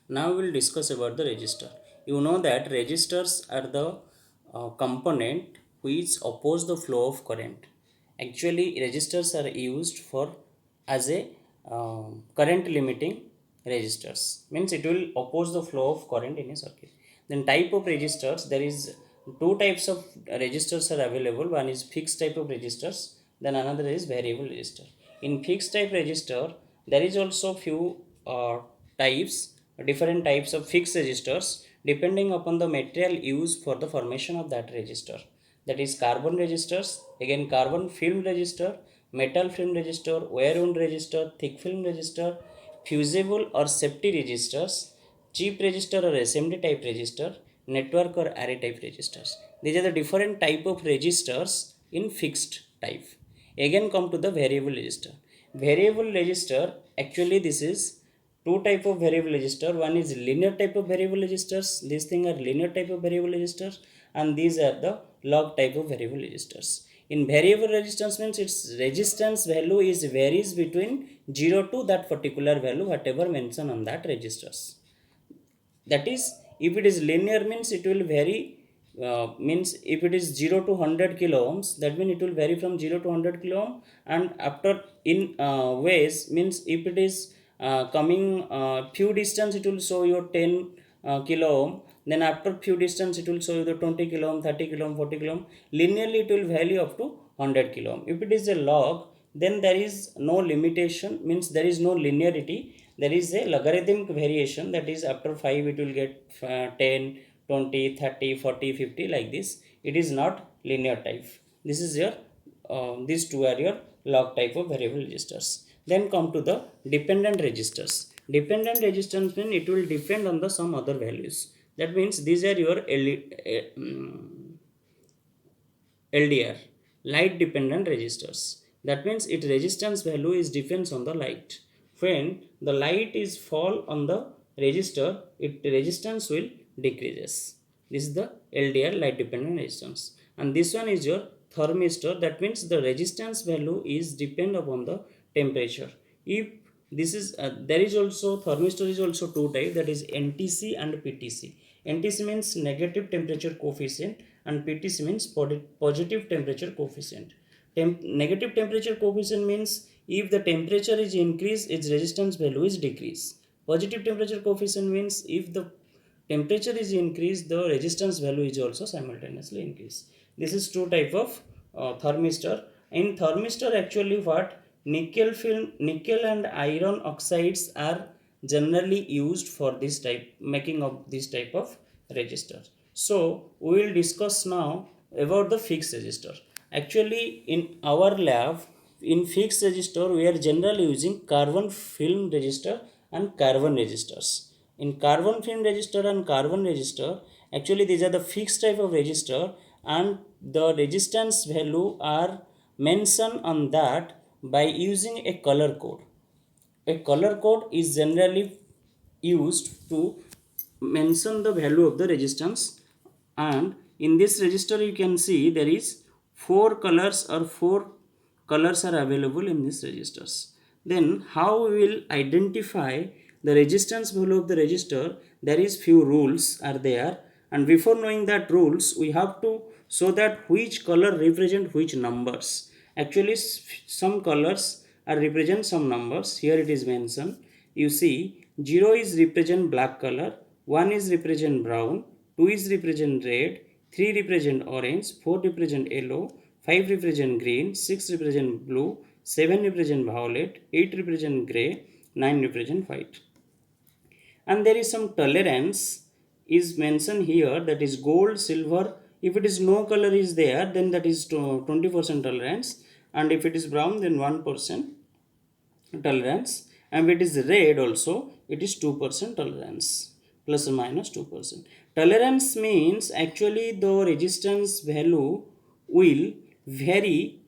Now we will discuss about the resistor. You know that resistors are the component which oppose the flow of current. Actually, resistors are used for as a current limiting resistors. Means it will oppose the flow of current in a circuit. Then type of resistors, there is two types of resistors are available. One is fixed type of resistors. Then another is variable resistor. In fixed type resistor, there is also few types different types of fixed resistors depending upon the material used for the formation of that resistor. That is carbon resistors, again carbon film resistor, metal film resistor, wear wound resistor, thick film resistor, fusible or safety resistors, chip resistor or assembly type resistor, network or array type resistors. These are the different type of resistors in fixed type. Again come to the variable resistor. Variable resistor, actually this is two type of variable resistor. One is linear type of variable resistors. These things are linear type of variable resistors, and these are the log type of variable resistors. In variable resistance means its resistance value is varies between 0 to that particular value whatever mentioned on that resistors. That is, if it is linear means it will vary, means if it is 0 to 100 kilo ohms, that means it will vary from 0 to 100 kilo ohm. And after in ways means if it is coming few distance, it will show you 10 kilo ohm. Then after few distance it will show you the 20 kilo ohm, 30 kilo ohm, 40 kilo ohm. Linearly it will value up to 100 kilo ohm. If it is a log, then there is no limitation, means there is no linearity. There is a logarithmic variation, that is after 5 it will get 10, 20, 30, 40, 50 like this. It is not linear type. This is your these two are your log type of variable resistors. Then come to the dependent resistors. Dependent resistance means it will depend on the some other values. That means these are your LDR, light dependent resistors. That means its resistance value is depends on the light. When the light is fall on the resistor, its resistance will decreases. This is the LDR, light dependent resistance. And this one is your thermistor. That means the resistance value is depend upon the temperature. If this is there is also thermistor is also two type, that is NTC and PTC. NTC means negative temperature coefficient and PTC means positive temperature coefficient. Negative temperature coefficient means if the temperature is increased, its resistance value is decreased. Positive temperature coefficient means if the temperature is increased, the resistance value is also simultaneously increased. This is two type of thermistor. In thermistor, actually what nickel and iron oxides are generally used for this type making of this type of resistor. So we will discuss now about the fixed resistor. Actually, in our lab, in fixed resistor, we are generally using carbon film resistor and carbon resistors. In carbon film resistor and carbon resistor, actually these are the fixed type of resistor, and the resistance value are mentioned on that by using a color code. A color code is generally used to mention the value of the resistance. And in this register you can see there is four colors are available in these registers. Then how we will identify the resistance value of the resistor? There is few rules are there, and before knowing that rules we have to show that which color represent which numbers. Actually some colors are represent some numbers. Here it is mentioned. You see 0 is represent black color, 1 is represent brown, 2 is represent red, 3 represent orange, 4 represent yellow, 5 represent green, 6 represent blue, 7 represent violet, 8 represent grey, 9 represent white. And there is some tolerance is mentioned here, that is gold, silver. If it is no color is there, then that is 20% tolerance, and if it is brown, then 1% tolerance, and if it is red also, it is 2% tolerance, plus or minus 2%. Tolerance means actually the resistance value will vary.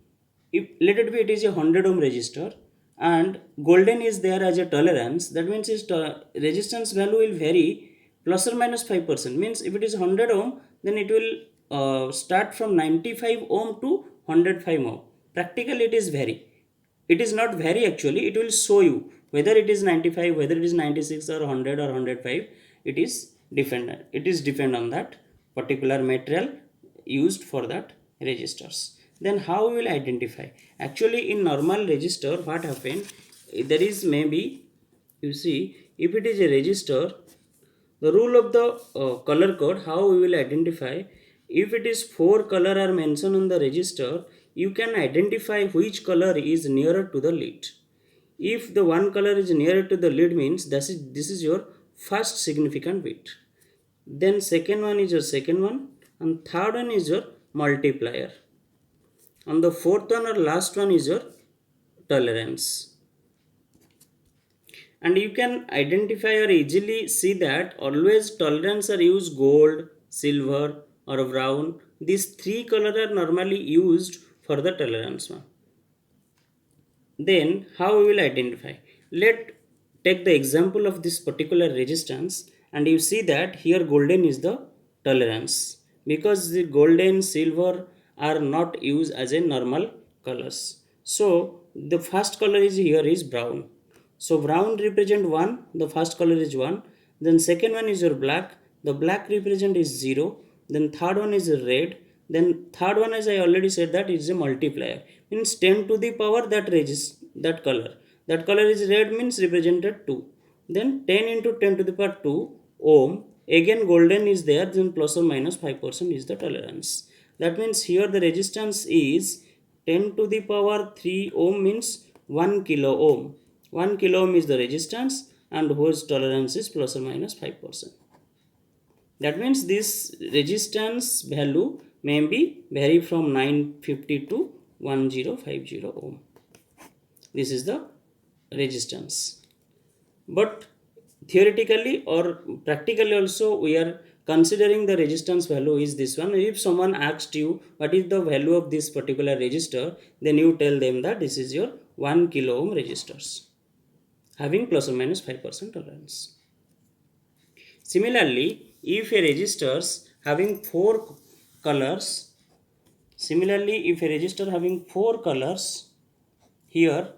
If let it be it is a 100 ohm resistor and golden is there as a tolerance, that means its resistance value will vary plus or minus 5%. Means if it is 100 ohm, then it will start from 95 ohm to 105 ohm. Practically it is vary, it is not vary, actually it will show you Whether it is 95, whether it is 96 or 100 or 105, it is depend on that particular material used for that registers. Then how we will identify? Actually, in normal register, what happen, there is maybe, you see, if it is a register, the rule of the color code, how we will identify, if it is four color are mentioned on the register, you can identify which color is nearer to the lead. If the one color is nearer to the lead, means this is your first significant bit. Then second one is your second one, and third one is your multiplier, and the fourth one or last one is your tolerance. And you can identify or easily see that always tolerance are used gold, silver or brown. These three color are normally used for the tolerance one. Then how we will identify? Let take the example of this particular resistance, and you see that here golden is the tolerance, because the golden, silver are not used as a normal colors. So the first color is here is brown. So brown represent 1, the first color is 1. Then second one is your black, the black represent is 0. Then third one is red. Then third one, as I already said, that is a multiplier, means 10 to the power that that color. That color is red, means represented 2. Then 10 into 10 to the power 2 ohm. Again golden is there, then plus or minus 5% is the tolerance. That means here the resistance is 10 to the power 3 ohm, means 1 kilo ohm. 1 kilo ohm is the resistance, and whose tolerance is plus or minus 5%. That means this resistance value may be vary from 950 to 1050 ohm. This is the resistance. But theoretically or practically also, we are considering the resistance value is this one. If someone asked you what is the value of this particular resistor, then you tell them that this is your 1 kilo ohm resistors having plus or minus 5% tolerance. Similarly, if a resistors having four colors, here,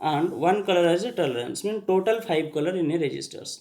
and one color has a tolerance, means total 5 color in a resistors.